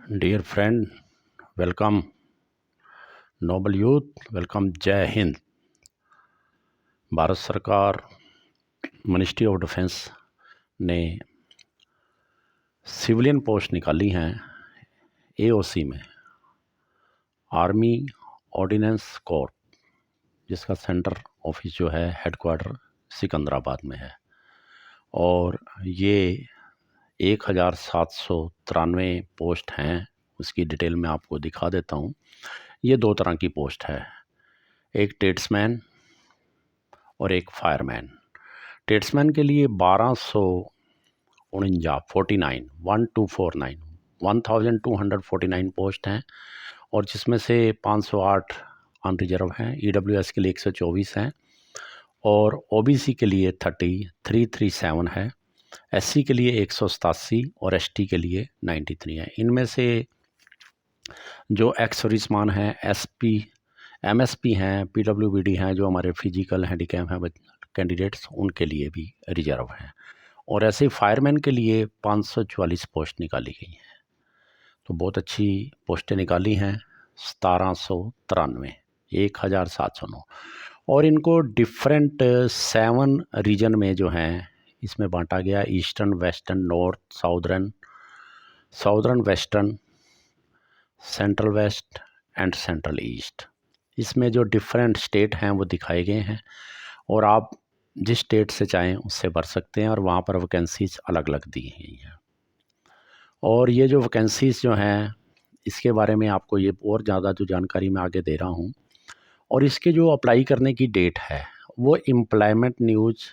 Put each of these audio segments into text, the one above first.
Dear friend, welcome. Noble youth, welcome. जय हिंद। भारत सरकार मिनिस्ट्री ऑफ डिफेंस ने सिविलियन पोस्ट निकाली हैं एओसी में, आर्मी ऑर्डिनेंस कोर, जिसका सेंटर ऑफिस जो है हेडक्वार्टर सिकंदराबाद में है। और ये 1793 पोस्ट हैं। उसकी डिटेल मैं आपको दिखा देता हूँ। ये दो तरह की पोस्ट है, एक ट्रेड्समैन और एक फायरमैन। ट्रेड्समैन के लिए 1249 पोस्ट हैं, और जिसमें से 508 अनरिजर्व हैं। ईडब्ल्यूएस के लिए 124 हैं, और ओबीसी के लिए 337 है। एससी के लिए 187 और एसटी के लिए 93 है। इनमें से जो एक्स सर्विसमैन हैं, एसपी, एमएसपी हैं, पीडब्ल्यूबीडी हैं, जो हमारे फिजिकल हैंडीकैप हैं कैंडिडेट्स, उनके लिए भी रिजर्व हैं। और ऐसे ही फायरमैन के लिए 544 पोस्ट निकाली गई हैं। तो बहुत अच्छी पोस्टें निकाली हैं। 1793, 1709। और इनको डिफरेंट 7 रीजन में जो हैं इसमें बांटा गया। Eastern, western, north, southern western, central west and central east. इसमें जो डिफरेंट स्टेट हैं वो दिखाए गए हैं, और आप जिस स्टेट से चाहें उससे भर सकते हैं। और वहाँ पर वैकेंसीज अलग अलग दी गई हैं। और ये जो वैकेंसीज जो हैं, इसके बारे में आपको ये और ज़्यादा जो जानकारी मैं आगे दे रहा हूँ। और इसके जो अप्लाई करने की डेट है, वो एम्प्लॉयमेंट न्यूज़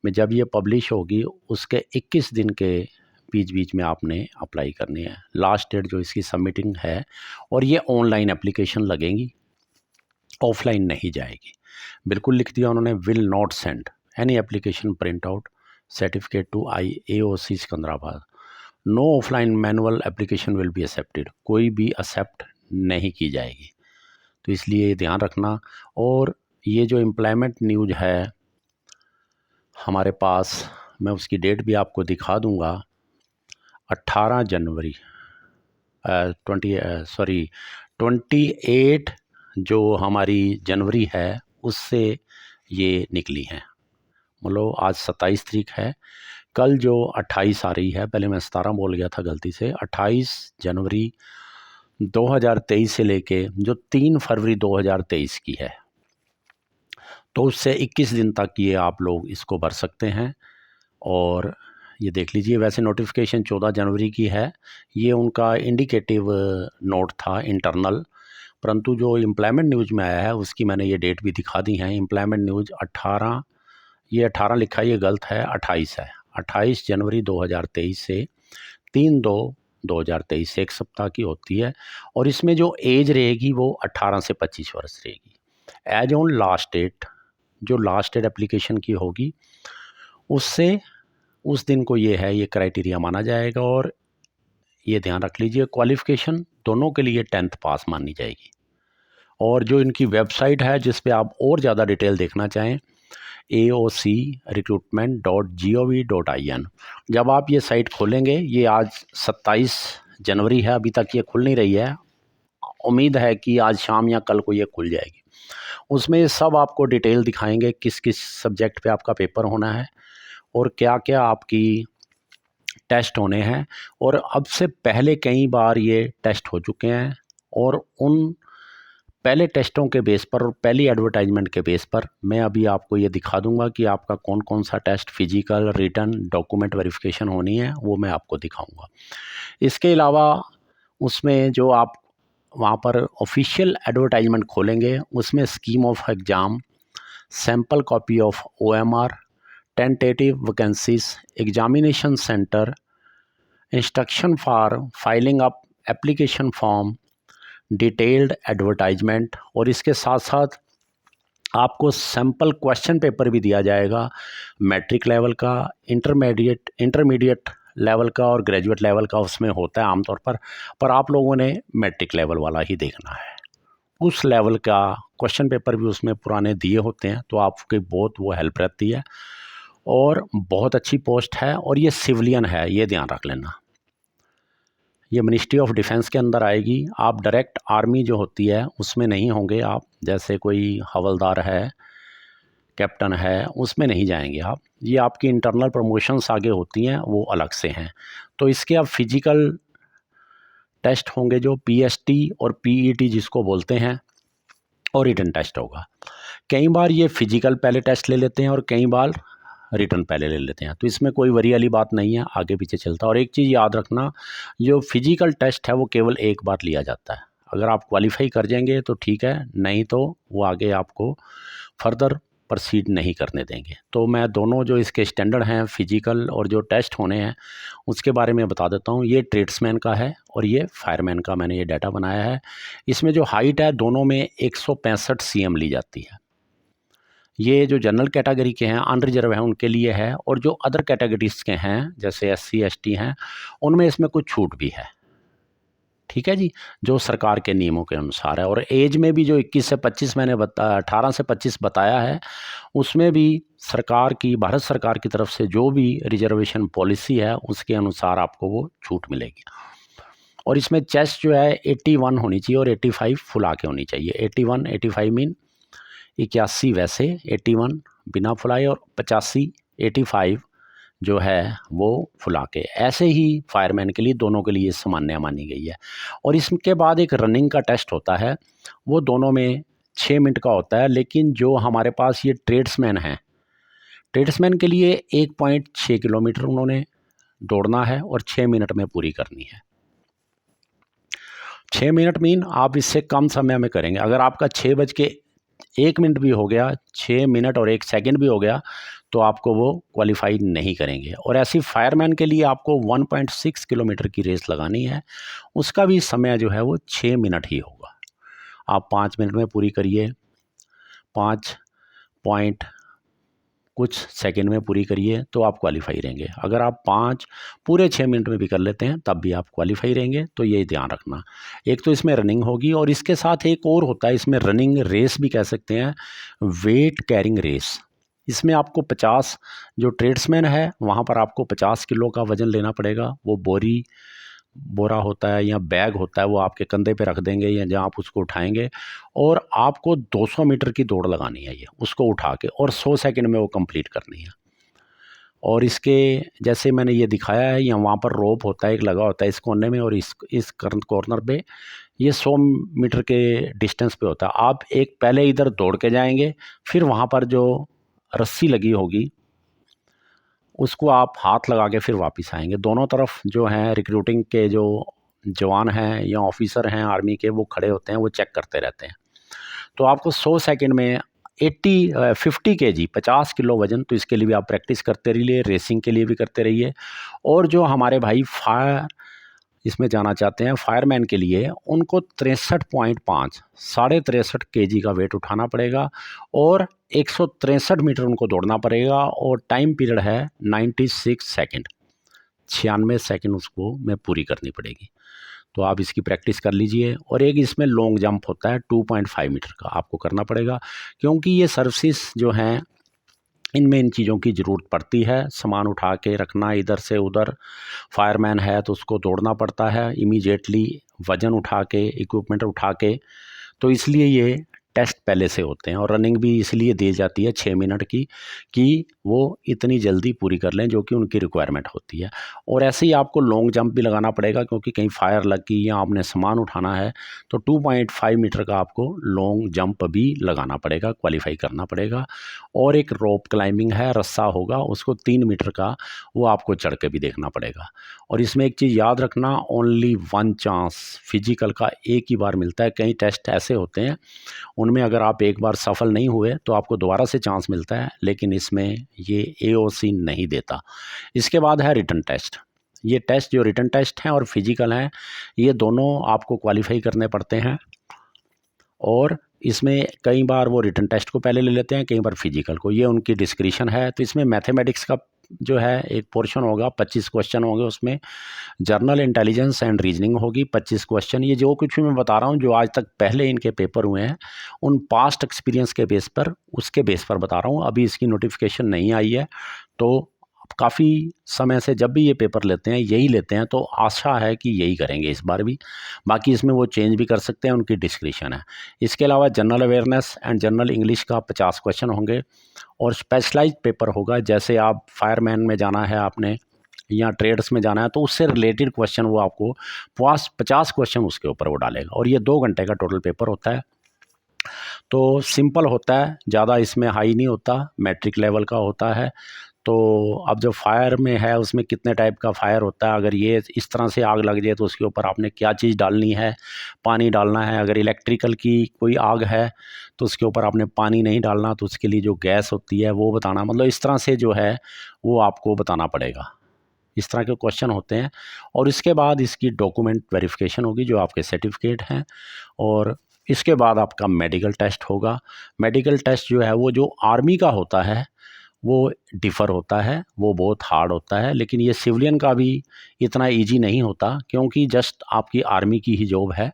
में जब ये पब्लिश होगी उसके 21 दिन के बीच में आपने अप्लाई करनी है। लास्ट डेट जो इसकी सबमिटिंग है, और ये ऑनलाइन एप्लीकेशन लगेगी, ऑफलाइन नहीं जाएगी। बिल्कुल लिख दिया उन्होंने, will not send any application print out certificate to AOC Secunderabad. No offline manual application will be accepted. कोई भी एक्सेप्ट नहीं की जाएगी। तो इसलिए ये ध्यान रखना। और ये जो एम्प्लॉयमेंट न्यूज़ है हमारे पास, मैं उसकी डेट भी आपको दिखा दूंगा। 18 जनवरी 28 जो हमारी जनवरी है उससे ये निकली हैं। मतलब आज 27 तारीख है, कल जो 28 आ रही है, पहले मैं 17 बोल गया था गलती से। 28 जनवरी 2023 से लेके जो 3 फरवरी 2023 की है, तो उससे 21 दिन तक ये आप लोग इसको भर सकते हैं। और ये देख लीजिए, वैसे नोटिफिकेशन 14 जनवरी की है। ये उनका इंडिकेटिव नोट था इंटरनल, परंतु जो एम्प्लॉयमेंट न्यूज़ में आया है उसकी मैंने ये डेट भी दिखा दी है। एम्प्लॉयमेंट न्यूज़ 18, ये 18 लिखा है, ये गलत है, 28 है। 28 जनवरी 2023 से 3/2/2023 से 1 सप्ताह की होती है। और इसमें जो एज रहेगी वो 18 से 25 वर्ष रहेगी। एज ऑन लास्ट डेट, जो लास्ट डेट एप्लीकेशन की होगी उससे उस दिन को ये है, ये क्राइटेरिया माना जाएगा। और ये ध्यान रख लीजिए, क्वालिफ़िकेशन दोनों के लिए 10th पास मानी जाएगी। और जो इनकी वेबसाइट है जिस पे आप और ज़्यादा डिटेल देखना चाहें, aocrecruitment.gov.in। जब आप ये साइट खोलेंगे, ये आज 27 जनवरी है, अभी तक ये खुल नहीं रही है। उम्मीद है कि आज शाम या कल को ये खुल जाएगी। उसमें सब आपको डिटेल दिखाएंगे, किस किस सब्जेक्ट पे आपका पेपर होना है और क्या क्या आपकी टेस्ट होने हैं। और अब से पहले कई बार ये टेस्ट हो चुके हैं, और उन पहले टेस्टों के बेस पर और पहली एडवर्टाइजमेंट के बेस पर मैं अभी आपको ये दिखा दूंगा कि आपका कौन कौन सा test, physical, written, document verification होनी है, वो मैं आपको दिखाऊंगा। इसके अलावा उसमें जो आप वहाँ पर ऑफिशियल एडवर्टाइजमेंट खोलेंगे, उसमें scheme of exam, sample copy of OMR, tentative vacancies, examination centre, instruction for filing up application form, detailed advertisement, और इसके साथ साथ आपको सैम्पल क्वेश्चन पेपर भी दिया जाएगा। मैट्रिक लेवल का, इंटरमीडिएट लेवल का और ग्रेजुएट लेवल का उसमें होता है आमतौर पर आप लोगों ने मैट्रिक लेवल वाला ही देखना है। उस लेवल का क्वेश्चन पेपर भी उसमें पुराने दिए होते हैं, तो आपकी बहुत वो हेल्प रहती है। और बहुत अच्छी पोस्ट है, और ये सिविलियन है, ये ध्यान रख लेना। ये मिनिस्ट्री ऑफ डिफेंस के अंदर आएगी। आप डायरेक्ट आर्मी जो होती है उसमें नहीं होंगे आप, जैसे कोई हवलदार है, कैप्टन है, उसमें नहीं जाएंगे आप। ये आपकी इंटरनल प्रमोशंस आगे होती हैं, वो अलग से हैं। तो इसके अब फिजिकल टेस्ट होंगे जो पीएसटी और पीईटी जिसको बोलते हैं, और रिटन टेस्ट होगा। कई बार ये फिजिकल पहले टेस्ट ले लेते हैं और कई बार रिटर्न पहले ले लेते हैं, तो इसमें कोई वरी वाली बात नहीं है, आगे पीछे चलता है। और एक चीज़ याद रखना, जो फिजिकल टेस्ट है वो केवल एक बार लिया जाता है। अगर आप क्वालिफाई कर जाएंगे तो ठीक है, नहीं तो वो आगे आपको फर्दर प्रोसीड नहीं करने देंगे। तो मैं दोनों जो इसके स्टैंडर्ड हैं फिजिकल और जो टेस्ट होने हैं उसके बारे में बता देता हूँ। ये ट्रेड्समैन का है और ये फायरमैन का मैंने ये डाटा बनाया है। इसमें जो हाइट है दोनों में 165 cm ली जाती है। ये जो जनरल कैटेगरी के हैं, अनरिजर्व हैं, उनके लिए है। और जो अदर कैटेगरीज के हैं जैसे SC ST हैं, उनमें इसमें कुछ छूट भी है। ठीक है जी, जो सरकार के नियमों के अनुसार है। और एज में भी जो 21 से 25 मैंने 18 से 25 बताया है, उसमें भी सरकार की, भारत सरकार की तरफ से जो भी रिजर्वेशन पॉलिसी है उसके अनुसार आपको वो छूट मिलेगी। और इसमें चेस्ट जो है 81 होनी चाहिए और 85 फुला के होनी चाहिए। 81 85 मीन 81 वैसे, 81 बिना फुलाए और 85 85 जो है वो फुला के। ऐसे ही फायरमैन के लिए दोनों के लिए सामान्य मानी गई है। और इसके बाद एक रनिंग का टेस्ट होता है, वो दोनों में 6 मिनट का होता है। लेकिन जो हमारे पास ये ट्रेड्समैन हैं, ट्रेड्समैन के लिए 1.6 किलोमीटर उन्होंने दौड़ना है और 6 मिनट में पूरी करनी है। 6 मिनट मीन आप इससे कम समय में करेंगे। अगर आपका 6:01 भी हो गया, 6 मिनट और 1 सेकंड भी हो गया, तो आपको वो क्वालिफाई नहीं करेंगे। और ऐसी फायरमैन के लिए आपको 1.6 किलोमीटर की रेस लगानी है, उसका भी समय जो है वो 6 मिनट ही होगा। आप 5 मिनट में पूरी करिए, 5 पॉइंट कुछ सेकंड में पूरी करिए तो आप क्वालिफाई रहेंगे। अगर आप 5 पूरे 6 मिनट में भी कर लेते हैं तब भी आप क्वालिफाई रहेंगे। तो ये ध्यान रखना। एक तो इसमें रनिंग होगी और इसके साथ एक और होता है, इसमें रनिंग रेस भी कह सकते हैं, वेट कैरिंग रेस। इसमें आपको 50, जो ट्रेड्समैन है वहाँ पर आपको 50 किलो का वज़न लेना पड़ेगा। वो बोरा होता है या बैग होता है, वो आपके कंधे पे रख देंगे या जहाँ आप उसको उठाएंगे। और आपको 200 मीटर की दौड़ लगानी है ये, उसको उठा के, और 100 सेकंड में वो कंप्लीट करनी है। और इसके जैसे मैंने ये दिखाया है, या वहाँ पर रोप होता है एक लगा होता है इस कोने में, और इस कॉर्नर पे ये 100 मीटर के डिस्टेंस पे होता है। आप एक पहले इधर दौड़ के जाएंगे, फिर वहाँ पर जो रस्सी लगी होगी उसको आप हाथ लगा के फिर वापस आएंगे। दोनों तरफ जो हैं रिक्रूटिंग के जो जवान हैं या ऑफिसर हैं आर्मी के, वो खड़े होते हैं, वो चेक करते रहते हैं। तो आपको 100 सेकंड में 50 kg 50 किलो वज़न, तो इसके लिए भी आप प्रैक्टिस करते रहिए, रेसिंग के लिए भी करते रहिए। और जो हमारे भाई फायर इसमें जाना चाहते हैं, फायरमैन के लिए, उनको 63.5 63.5 kg का वेट उठाना पड़ेगा और 163 मीटर उनको दौड़ना पड़ेगा। और टाइम पीरियड है 96 सेकंड, 96 सेकंड उसको में पूरी करनी पड़ेगी। तो आप इसकी प्रैक्टिस कर लीजिए। और एक इसमें लॉन्ग जंप होता है 2.5 मीटर का, आपको करना पड़ेगा, क्योंकि ये सर्विसेज जो हैं इनमें इन चीज़ों की ज़रूरत पड़ती है। सामान उठा के रखना इधर से उधर, फायरमैन है तो उसको दौड़ना पड़ता है इमीडिएटली, वज़न उठा के, इक्विपमेंट उठा के। तो इसलिए ये टेस्ट पहले से होते हैं। और रनिंग भी इसलिए दी जाती है 6 मिनट की, कि वो इतनी जल्दी पूरी कर लें जो कि उनकी रिक्वायरमेंट होती है। और ऐसे ही आपको लॉन्ग जंप भी लगाना पड़ेगा, क्योंकि कहीं फायर लग गई या आपने सामान उठाना है, तो 2.5 मीटर का आपको लॉन्ग जंप भी लगाना पड़ेगा, क्वालिफाई करना पड़ेगा। और एक रोप क्लाइंबिंग है, रस्सा होगा, उसको 3 मीटर का, वो आपको चढ़ के भी देखना पड़ेगा। और इसमें एक चीज़ याद रखना, ओनली 1 चांस फिजिकल का एक ही बार मिलता है। कई टेस्ट ऐसे होते हैं उनमें अगर आप एक बार सफल नहीं हुए तो आपको दोबारा से चांस मिलता है, लेकिन इसमें ये AOC नहीं देता। इसके बाद है रिटन टेस्ट। ये टेस्ट जो रिटन टेस्ट हैं और फिजिकल हैं, ये दोनों आपको क्वालिफाई करने पड़ते हैं। और इसमें कई बार वो रिटन टेस्ट को पहले ले लेते हैं, कई बार फिजिकल को, ये उनकी डिस्क्रिशन है। तो इसमें मैथमेटिक्स का जो है एक पोर्शन होगा, 25 क्वेश्चन होंगे उसमें। जर्नल इंटेलिजेंस एंड रीजनिंग होगी 25 क्वेश्चन। ये जो कुछ भी मैं बता रहा हूँ, जो आज तक पहले इनके पेपर हुए हैं, उन पास्ट एक्सपीरियंस के बेस पर, उसके बेस पर बता रहा हूँ। अभी इसकी नोटिफिकेशन नहीं आई है, तो काफ़ी समय से जब भी ये पेपर लेते हैं यही लेते हैं, तो आशा है कि यही करेंगे इस बार भी। बाकी इसमें वो चेंज भी कर सकते हैं, उनकी डिस्क्रिप्शन है। इसके अलावा general awareness and general English का 50 क्वेश्चन होंगे और स्पेशलाइज्ड पेपर होगा। जैसे आप फायरमैन में जाना है आपने या ट्रेड्स में जाना है तो उससे रिलेटेड क्वेश्चन वो आपको 50 क्वेश्चन उसके ऊपर वो डालेगा, और ये 2 घंटे का टोटल पेपर होता है। तो सिंपल होता है, ज़्यादा इसमें हाई नहीं होता, मैट्रिक लेवल का होता है। तो अब जो फायर में है उसमें कितने टाइप का फायर होता है, अगर ये इस तरह से आग लग जाए तो उसके ऊपर आपने क्या चीज़ डालनी है, पानी डालना है। अगर इलेक्ट्रिकल की कोई आग है तो उसके ऊपर आपने पानी नहीं डालना, तो उसके लिए जो गैस होती है वो बताना, मतलब इस तरह से जो है वो आपको बताना पड़ेगा। इस तरह के क्वेश्चन होते हैं। और इसके बाद इसकी डॉक्यूमेंट वेरिफिकेशन होगी, जो आपके सर्टिफिकेट हैं, और इसके बाद आपका मेडिकल टेस्ट होगा। मेडिकल टेस्ट जो है वो जो आर्मी का होता है वो डिफ़र होता है, वो बहुत हार्ड होता है। लेकिन ये सिविलियन का भी इतना इजी नहीं होता, क्योंकि जस्ट आपकी आर्मी की ही जॉब है।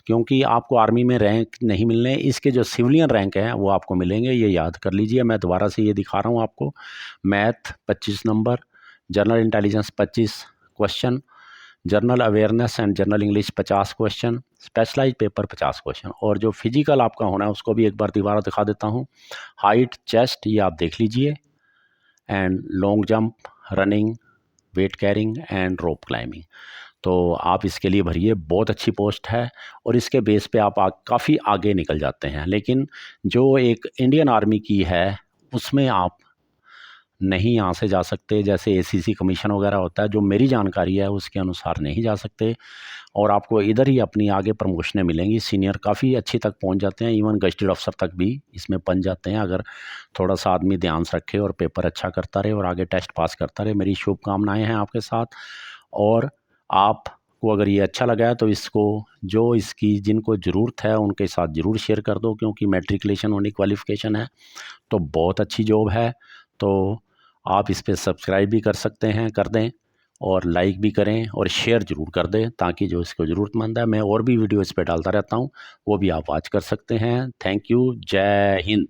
क्योंकि आपको आर्मी में रैंक नहीं मिलने, इसके जो सिविलियन रैंक हैं वो आपको मिलेंगे, ये याद कर लीजिए। मैं दोबारा से ये दिखा रहा हूँ आपको। Math 25 number, general intelligence 25 question, general awareness and general English 50 question, specialise paper 50 question, और जो फिजिकल आपका होना है उसको भी एक बार दोबारा दिखा देता हूँ। हाइट, चेस्ट, ये आप देख लीजिए, and long jump, running, weight carrying and rope climbing. तो आप इसके लिए भरिए, बहुत अच्छी पोस्ट है, और इसके बेस पे आप काफ़ी आगे निकल जाते हैं। लेकिन जो एक इंडियन आर्मी की है उसमें आप नहीं यहाँ से जा सकते। जैसे एसीसी कमीशन वगैरह होता है, जो मेरी जानकारी है उसके अनुसार नहीं जा सकते, और आपको इधर ही अपनी आगे प्रमोशनें मिलेंगी। सीनियर काफ़ी अच्छी तक पहुँच जाते हैं, इवन गजेटेड अफसर तक भी इसमें बन जाते हैं, अगर थोड़ा सा आदमी ध्यान से रखे और पेपर अच्छा करता रहे और आगे टेस्ट पास करता रहे। मेरी शुभकामनाएँ हैं आपके साथ। और आपको अगर ये अच्छा लगा है तो इसको, जो इसकी जिनको ज़रूरत है उनके साथ ज़रूर शेयर कर दो, क्योंकि मैट्रिकुलेशन होनी क्वालिफ़िकेशन है, तो बहुत अच्छी जॉब है। तो आप इस पे सब्सक्राइब भी कर सकते हैं, कर दें, और लाइक भी करें और शेयर ज़रूर कर दें, ताकि जो इसको ज़रूरतमंद है, मैं और भी वीडियो इस पे डालता रहता हूँ, वो भी आप वॉच कर सकते हैं। Thank you. जय हिंद।